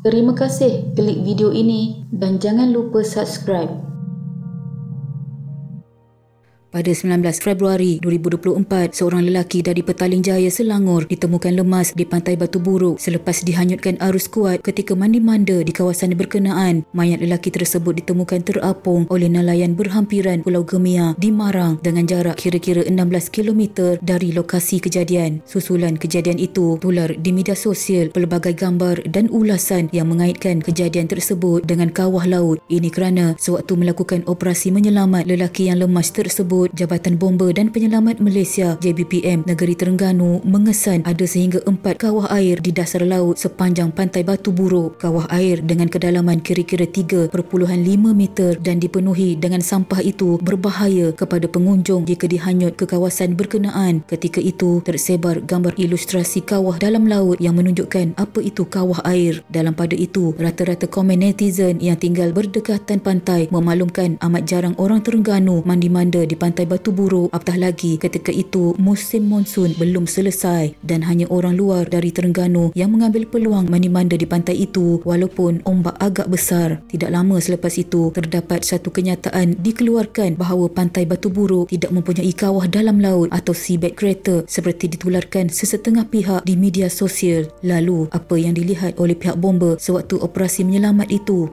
Terima kasih klik video ini dan jangan lupa subscribe. Pada 19 Februari 2024, seorang lelaki dari Petaling Jaya, Selangor ditemukan lemas di pantai Batu Buruk selepas dihanyutkan arus kuat ketika mandi-manda di kawasan berkenaan. Mayat lelaki tersebut ditemukan terapung oleh nelayan berhampiran Pulau Gemia di Marang dengan jarak kira-kira 16 km dari lokasi kejadian. Susulan kejadian itu tular di media sosial pelbagai gambar dan ulasan yang mengaitkan kejadian tersebut dengan kawah laut. Ini kerana sewaktu melakukan operasi menyelamat lelaki yang lemas tersebut, Jabatan Bomba dan Penyelamat Malaysia JBPM Negeri Terengganu mengesan ada sehingga 4 kawah air di dasar laut sepanjang pantai Batu Buruk. Kawah air dengan kedalaman kira-kira 3.5 meter dan dipenuhi dengan sampah itu berbahaya kepada pengunjung jika dihanyut ke kawasan berkenaan. Ketika itu tersebar gambar ilustrasi kawah dalam laut yang menunjukkan apa itu kawah air. Dalam pada itu, rata-rata komen netizen yang tinggal berdekatan pantai memaklumkan amat jarang orang Terengganu mandi-manda di pantai Batu Buruk, apatah lagi ketika itu musim monsun belum selesai dan hanya orang luar dari Terengganu yang mengambil peluang mandi-manda di pantai itu walaupun ombak agak besar. Tidak lama selepas itu terdapat satu kenyataan dikeluarkan bahawa pantai Batu Buruk tidak mempunyai kawah dalam laut atau seabed crater seperti ditularkan sesetengah pihak di media sosial. Lalu apa yang dilihat oleh pihak bomba sewaktu operasi menyelamat itu?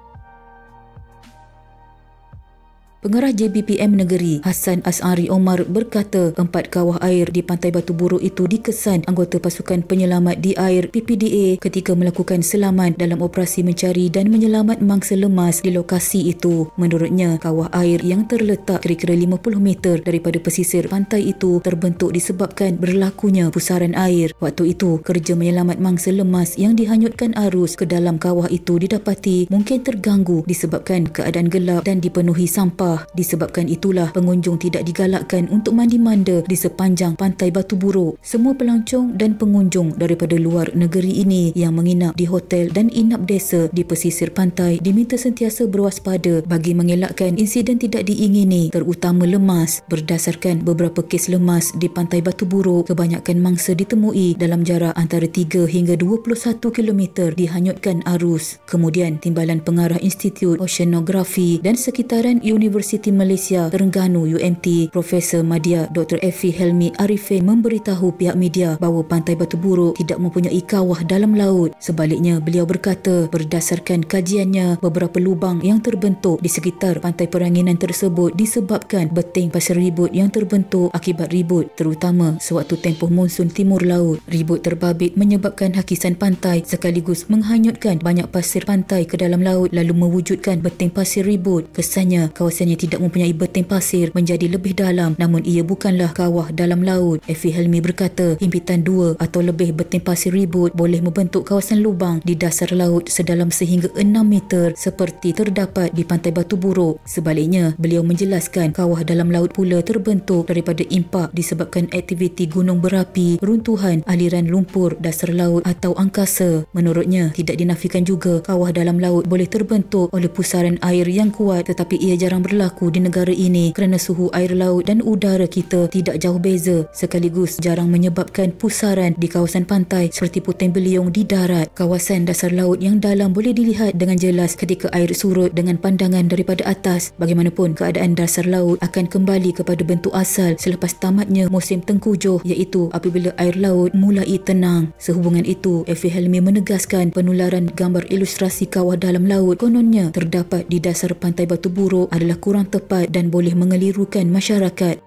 Pengarah JBPM Negeri Hassan As'ari Omar berkata 4 kawah air di pantai Batu Buruk itu dikesan anggota pasukan penyelamat di air PPDA ketika melakukan selamat dalam operasi mencari dan menyelamat mangsa lemas di lokasi itu. Menurutnya, kawah air yang terletak kira-kira 50 meter daripada pesisir pantai itu terbentuk disebabkan berlakunya pusaran air. Waktu itu, kerja menyelamat mangsa lemas yang dihanyutkan arus ke dalam kawah itu didapati mungkin terganggu disebabkan keadaan gelap dan dipenuhi sampah. Disebabkan itulah pengunjung tidak digalakkan untuk mandi-manda di sepanjang pantai Batu Buruk. Semua pelancong dan pengunjung daripada luar negeri ini yang menginap di hotel dan inap desa di pesisir pantai diminta sentiasa berwaspada bagi mengelakkan insiden tidak diingini terutama lemas. Berdasarkan beberapa kes lemas di pantai Batu Buruk, kebanyakan mangsa ditemui dalam jarak antara 3 hingga 21 km dihanyutkan arus. Kemudian Timbalan Pengarah Institut Oceanografi dan Sekitaran Universiti Malaysia Terengganu UMT Profesor Madya Dr. Effie Helmi Arifin memberitahu pihak media bahawa pantai Batu Buruk tidak mempunyai kawah dalam laut. Sebaliknya, beliau berkata berdasarkan kajiannya beberapa lubang yang terbentuk di sekitar pantai peranginan tersebut disebabkan beting pasir ribut yang terbentuk akibat ribut terutama sewaktu tempoh monsun timur laut. Ribut terbabit menyebabkan hakisan pantai sekaligus menghanyutkan banyak pasir pantai ke dalam laut lalu mewujudkan beting pasir ribut. Kesannya kawasan yang tidak mempunyai beting pasir menjadi lebih dalam, namun ia bukanlah kawah dalam laut. Effie Helmi berkata himpitan 2 atau lebih beting pasir ribut boleh membentuk kawasan lubang di dasar laut sedalam sehingga 6 meter seperti terdapat di pantai Batu Buruk. Sebaliknya, beliau menjelaskan kawah dalam laut pula terbentuk daripada impak disebabkan aktiviti gunung berapi, runtuhan, aliran lumpur dasar laut atau angkasa. Menurutnya, tidak dinafikan juga kawah dalam laut boleh terbentuk oleh pusaran air yang kuat, tetapi ia jarang berlaku di negara ini kerana suhu air laut dan udara kita tidak jauh beza sekaligus jarang menyebabkan pusaran di kawasan pantai seperti puting beliung di darat. Kawasan dasar laut yang dalam boleh dilihat dengan jelas ketika air surut dengan pandangan daripada atas. Bagaimanapun, keadaan dasar laut akan kembali kepada bentuk asal selepas tamatnya musim tengkujuh, iaitu apabila air laut mulai tenang. Sehubungan itu, Effie Helmi menegaskan penularan gambar ilustrasi kawah dalam laut kononnya terdapat di dasar pantai Batu Buruk adalah kurang tepat dan boleh mengelirukan masyarakat.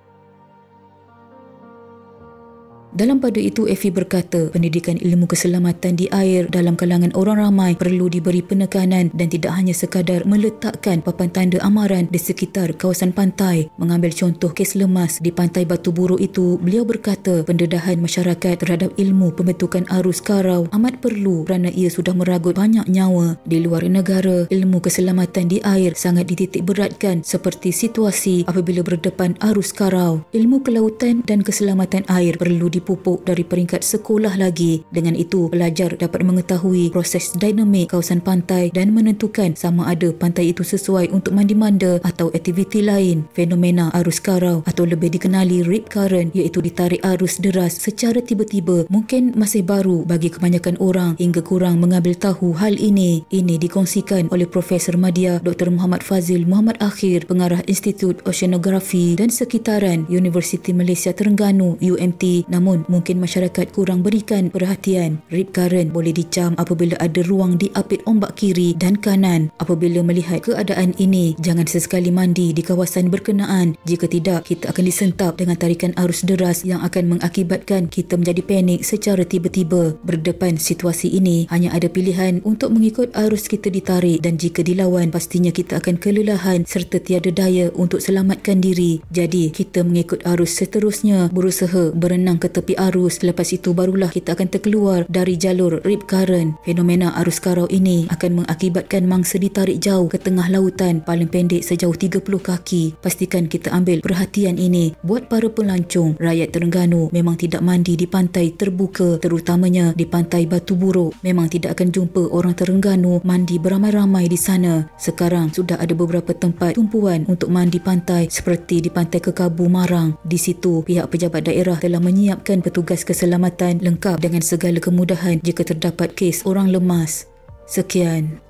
Dalam pada itu, Effie berkata pendidikan ilmu keselamatan di air dalam kalangan orang ramai perlu diberi penekanan dan tidak hanya sekadar meletakkan papan tanda amaran di sekitar kawasan pantai. Mengambil contoh kes lemas di pantai Batu Buruk itu, beliau berkata pendedahan masyarakat terhadap ilmu pembentukan arus karau amat perlu kerana ia sudah meragut banyak nyawa. Di luar negara, ilmu keselamatan di air sangat dititik beratkan seperti situasi apabila berdepan arus karau. Ilmu kelautan dan keselamatan air perlu dipupuk dari peringkat sekolah lagi. Dengan itu, pelajar dapat mengetahui proses dinamik kawasan pantai dan menentukan sama ada pantai itu sesuai untuk mandi-manda atau aktiviti lain. Fenomena arus karau atau lebih dikenali rip current, iaitu ditarik arus deras secara tiba-tiba, mungkin masih baru bagi kebanyakan orang hingga kurang mengambil tahu hal ini. Ini dikongsikan oleh Profesor Madya Dr. Muhammad Fazil Muhammad Akhir, Pengarah Institut Oceanografi dan Sekitaran Universiti Malaysia Terengganu UMT. Namun mungkin masyarakat kurang berikan perhatian. Rip current boleh dicam apabila ada ruang diapit ombak kiri dan kanan. Apabila melihat keadaan ini, jangan sesekali mandi di kawasan berkenaan. Jika tidak, kita akan disentap dengan tarikan arus deras yang akan mengakibatkan kita menjadi panik secara tiba-tiba. Berdepan situasi ini, hanya ada pilihan untuk mengikut arus kita ditarik, dan jika dilawan, pastinya kita akan kelelahan serta tiada daya untuk selamatkan diri. Jadi, kita mengikut arus seterusnya, berusaha berenang ke tepi arus. Lepas itu barulah kita akan terkeluar dari jalur rip current. Fenomena arus karau ini akan mengakibatkan mangsa ditarik jauh ke tengah lautan, paling pendek sejauh 30 kaki. Pastikan kita ambil perhatian ini. Buat para pelancong, rakyat Terengganu memang tidak mandi di pantai terbuka, terutamanya di pantai Batu Buruk. Memang tidak akan jumpa orang Terengganu mandi beramai-ramai di sana. Sekarang sudah ada beberapa tempat tumpuan untuk mandi pantai seperti di Pantai Kekabu, Marang. Di situ, pihak pejabat daerah telah menyiapkan petugas keselamatan lengkap dengan segala kemudahan jika terdapat kes orang lemas. Sekian.